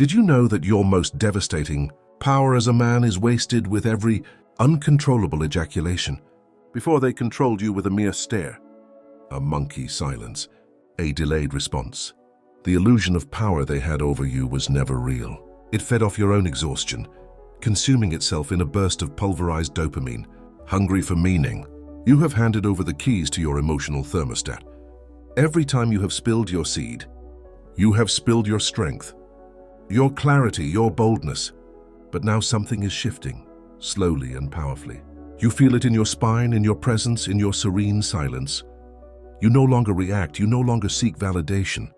Did you know that your most devastating power as a man is wasted with every uncontrollable ejaculation before they controlled you with a mere stare? A monkey silence, a delayed response. The illusion of power they had over you was never real. It fed off your own exhaustion, consuming itself in a burst of pulverized dopamine. Hungry for meaning, you have handed over the keys to your emotional thermostat. Every time you have spilled your seed, you have spilled your strength, your clarity, your boldness. But now something is shifting, slowly and powerfully. You feel it in your spine, in your presence, in your serene silence. You no longer react, you no longer seek validation.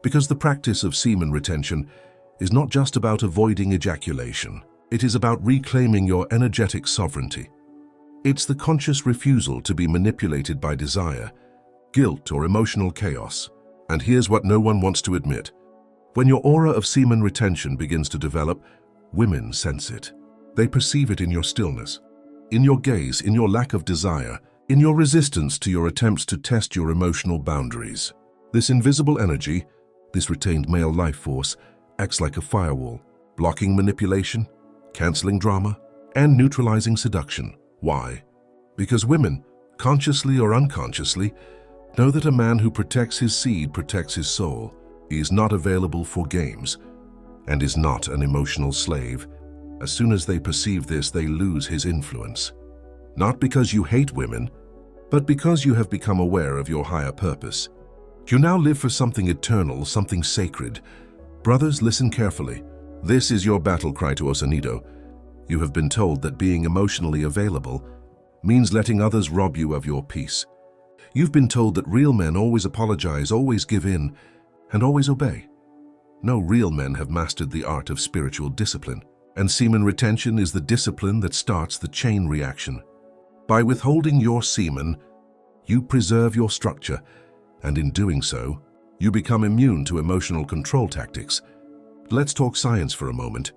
Because the practice of semen retention is not just about avoiding ejaculation. It is about reclaiming your energetic sovereignty. It's the conscious refusal to be manipulated by desire, guilt, or emotional chaos. And here's what no one wants to admit. When your aura of semen retention begins to develop, women sense it. They perceive it in your stillness, in your gaze, in your lack of desire, in your resistance to your attempts to test your emotional boundaries. This invisible energy, this retained male life force, acts like a firewall, blocking manipulation, canceling drama, and neutralizing seduction. Why? Because women, consciously or unconsciously, know that a man who protects his seed protects his soul. He is not available for games and is not an emotional slave. As soon as they perceive this, they lose his influence. Not because you hate women, but because you have become aware of your higher purpose. You now live for something eternal, something sacred. Brothers, listen carefully. This is your battle cry to Osanido. You have been told that being emotionally available means letting others rob you of your peace. You've been told that real men always apologize, always give in, and always obey. No real men have mastered the art of spiritual discipline, and semen retention is the discipline that starts the chain reaction. By withholding your semen, you preserve your structure, and in doing so, you become immune to emotional control tactics. Let's talk science for a moment.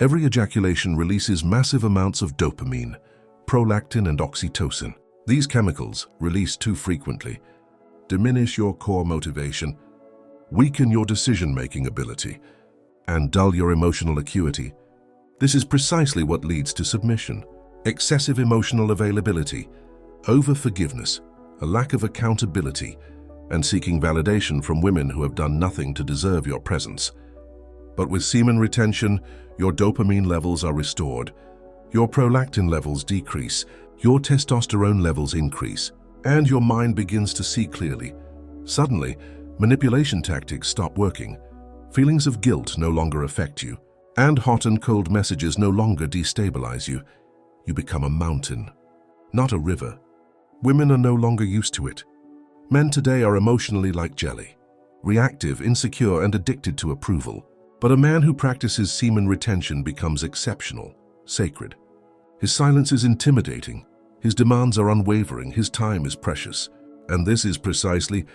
Every ejaculation releases massive amounts of dopamine, prolactin, and oxytocin. These chemicals, released too frequently, diminish your core motivation, weaken your decision-making ability, and dull your emotional acuity. This is precisely what leads to submission, excessive emotional availability, over-forgiveness, a lack of accountability, and seeking validation from women who have done nothing to deserve your presence. But with semen retention, your dopamine levels are restored, your prolactin levels decrease, your testosterone levels increase, and your mind begins to see clearly. Suddenly, manipulation tactics stop working. Feelings of guilt no longer affect you, and hot and cold messages no longer destabilize you. You become a mountain, not a river. Women are no longer used to it. Men today are emotionally like jelly, reactive, insecure, and addicted to approval. But a man who practices semen retention becomes exceptional, sacred. His silence is intimidating, his demands are unwavering, his time is precious. And this is precisely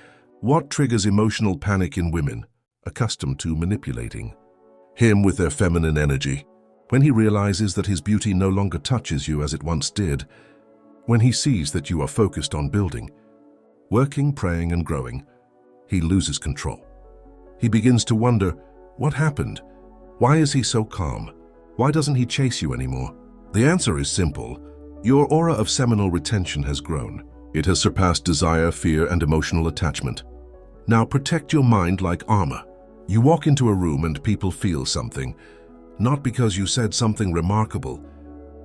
what triggers emotional panic in women, accustomed to manipulating him with their feminine energy. When he realizes that his beauty no longer touches you as it once did, when he sees that you are focused on building, working, praying, and growing, he loses control. He begins to wonder, what happened? Why is he so calm? Why doesn't he chase you anymore? The answer is simple. Your aura of seminal retention has grown. It has surpassed desire, fear, and emotional attachment. Now protect your mind like armor. You walk into a room and people feel something, not because you said something remarkable,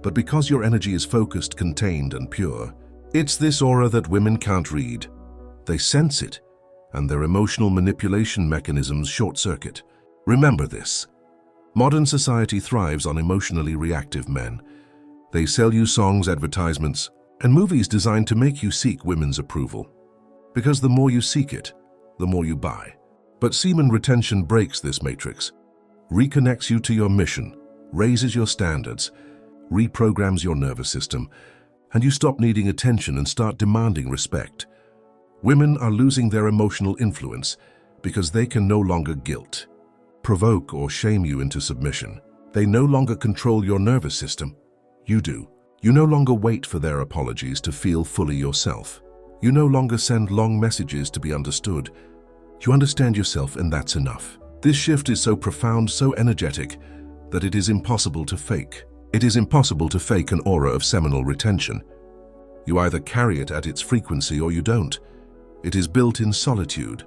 but because your energy is focused, contained, and pure. It's this aura that women can't read. They sense it, and their emotional manipulation mechanisms short-circuit. Remember this. Modern society thrives on emotionally reactive men. They sell you songs, advertisements, and movies designed to make you seek women's approval. Because the more you seek it, the more you buy. But semen retention breaks this matrix, reconnects you to your mission, raises your standards, reprograms your nervous system, and you stop needing attention and start demanding respect. Women are losing their emotional influence because they can no longer guilt, provoke, or shame you into submission. They no longer control your nervous system. You do. You no longer wait for their apologies to feel fully yourself. You no longer send long messages to be understood. You understand yourself, and that's enough. This shift is so profound, so energetic, that it is impossible to fake. It is impossible to fake an aura of seminal retention. You either carry it at its frequency or you don't. It is built in solitude,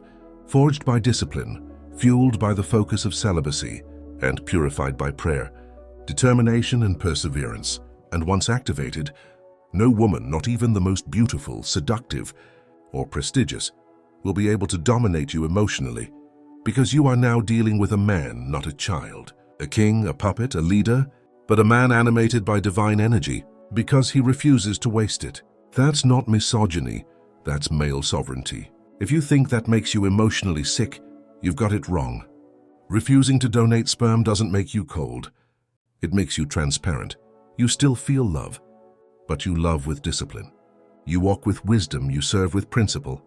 forged by discipline, fueled by the focus of celibacy, and purified by prayer, determination and perseverance. And once activated, no woman, not even the most beautiful, seductive, or prestigious, will be able to dominate you emotionally, because you are now dealing with a man, not a child, a king, a puppet, a leader, but a man animated by divine energy, because he refuses to waste it. That's not misogyny, that's male sovereignty. If you think that makes you emotionally sick, you've got it wrong. Refusing to donate sperm doesn't make you cold. It makes you transparent. You still feel love, but you love with discipline. You walk with wisdom, you serve with principle.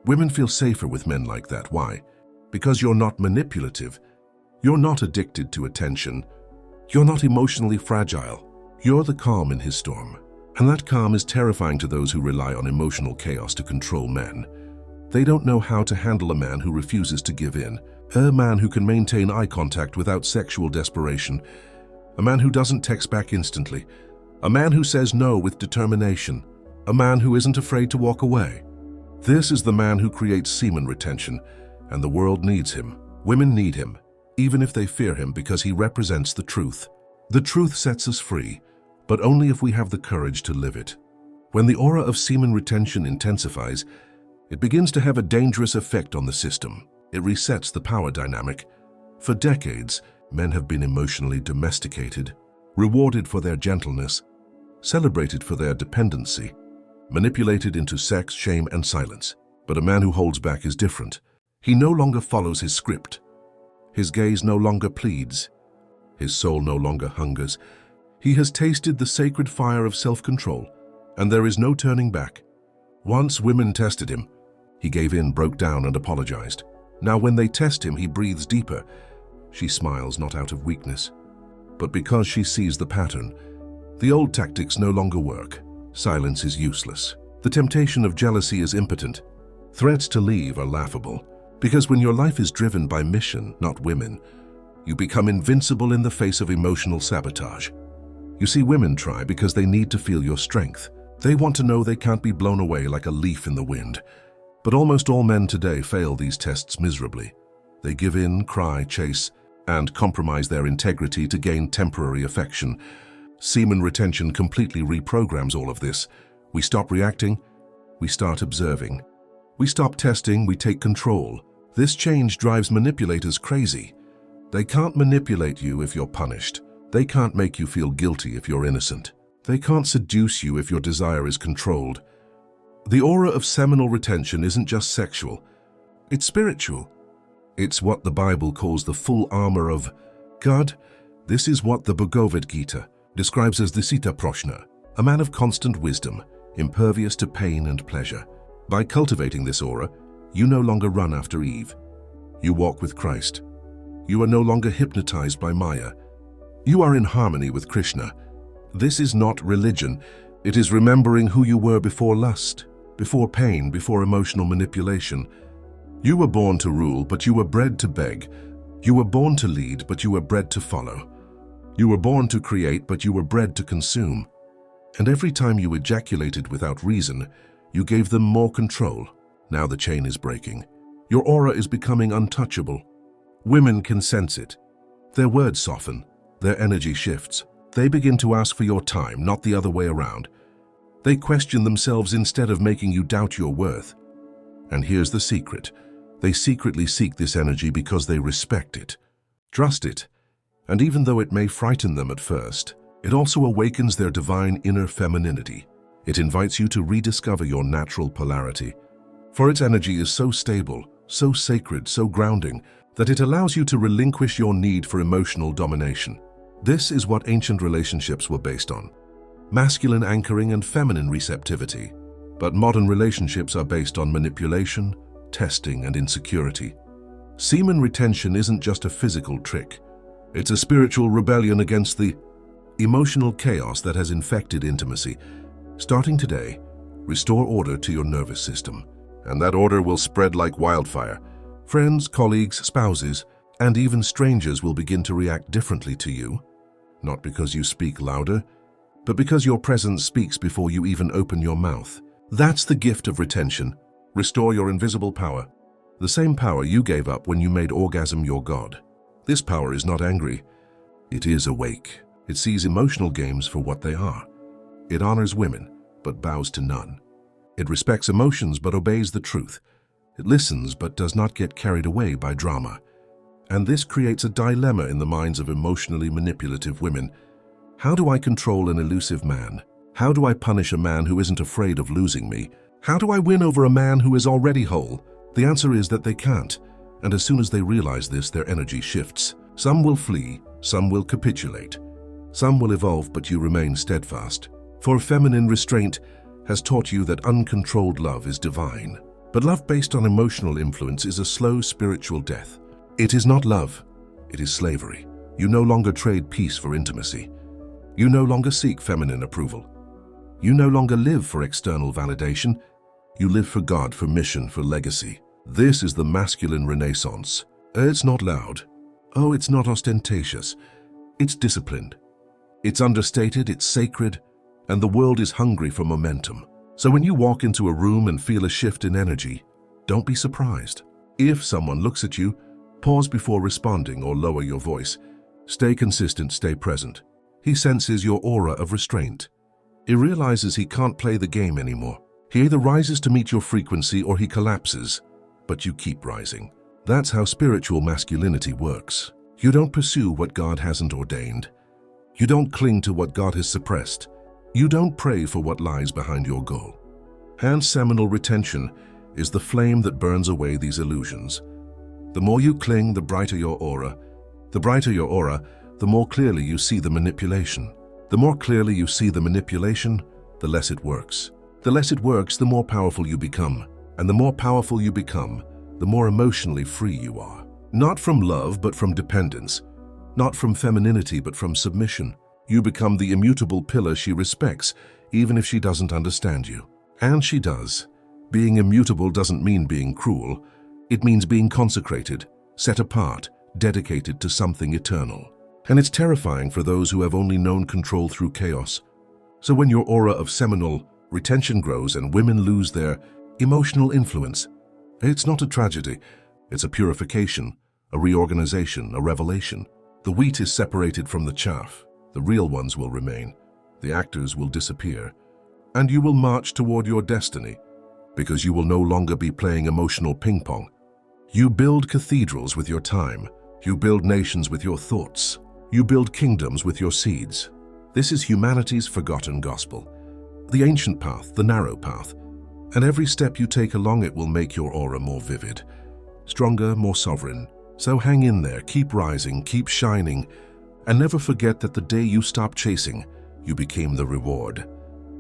Women feel safer with men like that. Why? Because you're not manipulative. You're not addicted to attention. You're not emotionally fragile. You're the calm in his storm. And that calm is terrifying to those who rely on emotional chaos to control men. They don't know how to handle a man who refuses to give in, a man who can maintain eye contact without sexual desperation, a man who doesn't text back instantly, a man who says no with determination, a man who isn't afraid to walk away. This is the man who creates semen retention, and the world needs him. Women need him, even if they fear him, because he represents the truth. The truth sets us free, but only if we have the courage to live it. When the aura of semen retention intensifies, it begins to have a dangerous effect on the system. It resets the power dynamic. For decades, men have been emotionally domesticated, rewarded for their gentleness, celebrated for their dependency, manipulated into sex, shame, and silence. But a man who holds back is different. He no longer follows his script. His gaze no longer pleads. His soul no longer hungers. He has tasted the sacred fire of self-control, and there is no turning back. Once women tested him, he gave in, broke down, and apologized. Now when they test him, he breathes deeper. She smiles not out of weakness, but because she sees the pattern. The old tactics no longer work. Silence is useless. The temptation of jealousy is impotent. Threats to leave are laughable, because when your life is driven by mission, not women, you become invincible in the face of emotional sabotage. You see, women try because they need to feel your strength. They want to know they can't be blown away like a leaf in the wind. But almost all men today fail these tests miserably. They give in, cry, chase, and compromise their integrity to gain temporary affection. Semen retention completely reprograms all of this. We stop reacting, we start observing. We stop testing, we take control. This change drives manipulators crazy. They can't manipulate you if you're punished. They can't make you feel guilty if you're innocent. They can't seduce you if your desire is controlled. The aura of seminal retention isn't just sexual, it's spiritual. It's what the Bible calls the full armor of God. This is what the Bhagavad Gita describes as the Sita Proshna, a man of constant wisdom, impervious to pain and pleasure. By cultivating this aura, you no longer run after Eve. You walk with Christ. You are no longer hypnotized by Maya. You are in harmony with Krishna. This is not religion. It is remembering who you were before lust, before pain, before emotional manipulation. You were born to rule, but you were bred to beg. You were born to lead, but you were bred to follow. You were born to create, but you were bred to consume. And every time you ejaculated without reason, you gave them more control. Now the chain is breaking. Your aura is becoming untouchable. Women can sense it. Their words soften. Their energy shifts. They begin to ask for your time, not the other way around. They question themselves instead of making you doubt your worth. And here's the secret. They secretly seek this energy because they respect it, trust it, and even though it may frighten them at first, it also awakens their divine inner femininity. It invites you to rediscover your natural polarity. For its energy is so stable, so sacred, so grounding, that it allows you to relinquish your need for emotional domination. This is what ancient relationships were based on: masculine anchoring and feminine receptivity. But modern relationships are based on manipulation, testing, and insecurity. Semen retention isn't just a physical trick. It's a spiritual rebellion against the emotional chaos that has infected intimacy. Starting today, restore order to your nervous system, and that order will spread like wildfire. Friends, colleagues, spouses, And even strangers will begin to react differently to you, not because you speak louder, but because your presence speaks before you even open your mouth. That's the gift of retention. Restore your invisible power, the same power you gave up when you made orgasm your god. This power is not angry. It is awake. It sees emotional games for what they are. It honors women, but bows to none. It respects emotions, but obeys the truth. It listens, but does not get carried away by drama. And this creates a dilemma in the minds of emotionally manipulative women. How do I control an elusive man? How do I punish a man who isn't afraid of losing me? How do I win over a man who is already whole? The answer is that they can't. And as soon as they realize this, their energy shifts. Some will flee, some will capitulate. Some will evolve, but you remain steadfast. For feminine restraint has taught you that uncontrolled love is divine. But love based on emotional influence is a slow spiritual death. It is not love, it is slavery. You no longer trade peace for intimacy. You no longer seek feminine approval. You no longer live for external validation. You live for God, for mission, for legacy. This is the masculine renaissance. It's not loud. Oh, it's not ostentatious. It's disciplined. It's understated, it's sacred, and the world is hungry for momentum. So when you walk into a room and feel a shift in energy, don't be surprised. If someone looks at you, pause before responding or lower your voice. Stay consistent, stay present. He senses your aura of restraint. He realizes he can't play the game anymore. He either rises to meet your frequency or he collapses, but you keep rising. That's how spiritual masculinity works. You don't pursue what God hasn't ordained. You don't cling to what God has suppressed. You don't pray for what lies behind your goal. And seminal retention is the flame that burns away these illusions. The more you cling, the brighter your aura. The brighter your aura, the more clearly you see the manipulation. The more clearly you see the manipulation, the less it works. The less it works, the more powerful you become. And the more powerful you become, the more emotionally free you are. Not from love, but from dependence. Not from femininity, but from submission. You become the immutable pillar she respects, even if she doesn't understand you. And she does. Being immutable doesn't mean being cruel. It means being consecrated, set apart, dedicated to something eternal. And it's terrifying for those who have only known control through chaos. So when your aura of seminal retention grows and women lose their emotional influence, it's not a tragedy. It's a purification, a reorganization, a revelation. The wheat is separated from the chaff. The real ones will remain. The actors will disappear. And you will march toward your destiny, because you will no longer be playing emotional ping pong. You build cathedrals with your time. You build nations with your thoughts. You build kingdoms with your seeds. This is humanity's forgotten gospel. The ancient path, the narrow path. And every step you take along it will make your aura more vivid, stronger, more sovereign. So hang in there, keep rising, keep shining, and never forget that the day you stopped chasing, you became the reward.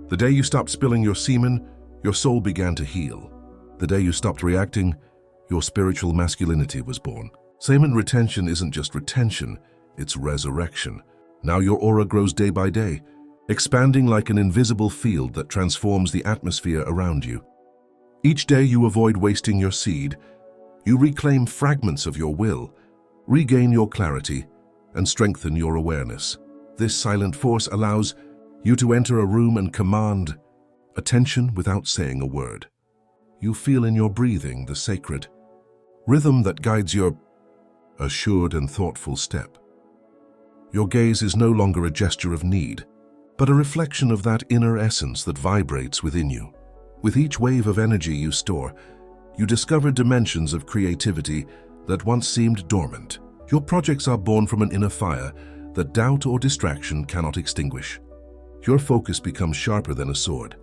The day you stopped spilling your semen, your soul began to heal. The day you stopped reacting, your spiritual masculinity was born. Semen retention isn't just retention, it's resurrection. Now your aura grows day by day, expanding like an invisible field that transforms the atmosphere around you. Each day you avoid wasting your seed, you reclaim fragments of your will, regain your clarity, and strengthen your awareness. This silent force allows you to enter a room and command attention without saying a word. You feel in your breathing the sacred rhythm that guides your assured and thoughtful step. Your gaze is no longer a gesture of need, but a reflection of that inner essence that vibrates within you. With each wave of energy you store, you discover dimensions of creativity that once seemed dormant. Your projects are born from an inner fire that doubt or distraction cannot extinguish. Your focus becomes sharper than a sword.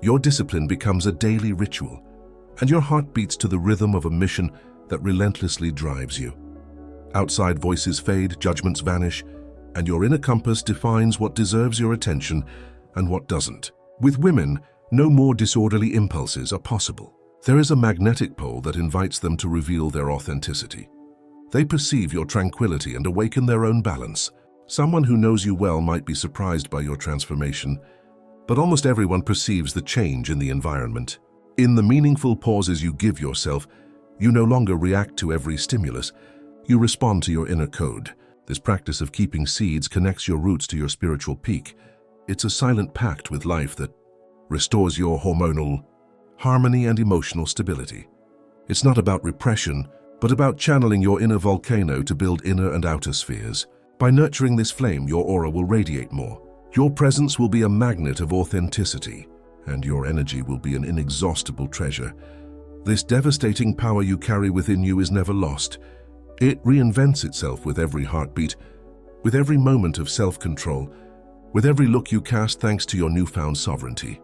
Your discipline becomes a daily ritual, and your heart beats to the rhythm of a mission that relentlessly drives you. Outside voices fade, judgments vanish, and your inner compass defines what deserves your attention and what doesn't. With women, no more disorderly impulses are possible. There is a magnetic pole that invites them to reveal their authenticity. They perceive your tranquility and awaken their own balance. Someone who knows you well might be surprised by your transformation, but almost everyone perceives the change in the environment. In the meaningful pauses you give yourself, you no longer react to every stimulus. You respond to your inner code. This practice of keeping seeds connects your roots to your spiritual peak. It's a silent pact with life that restores your hormonal harmony and emotional stability. It's not about repression, but about channeling your inner volcano to build inner and outer spheres. By nurturing this flame, your aura will radiate more. Your presence will be a magnet of authenticity, and your energy will be an inexhaustible treasure. This devastating power you carry within you is never lost. It reinvents itself with every heartbeat, with every moment of self-control, with every look you cast thanks to your newfound sovereignty.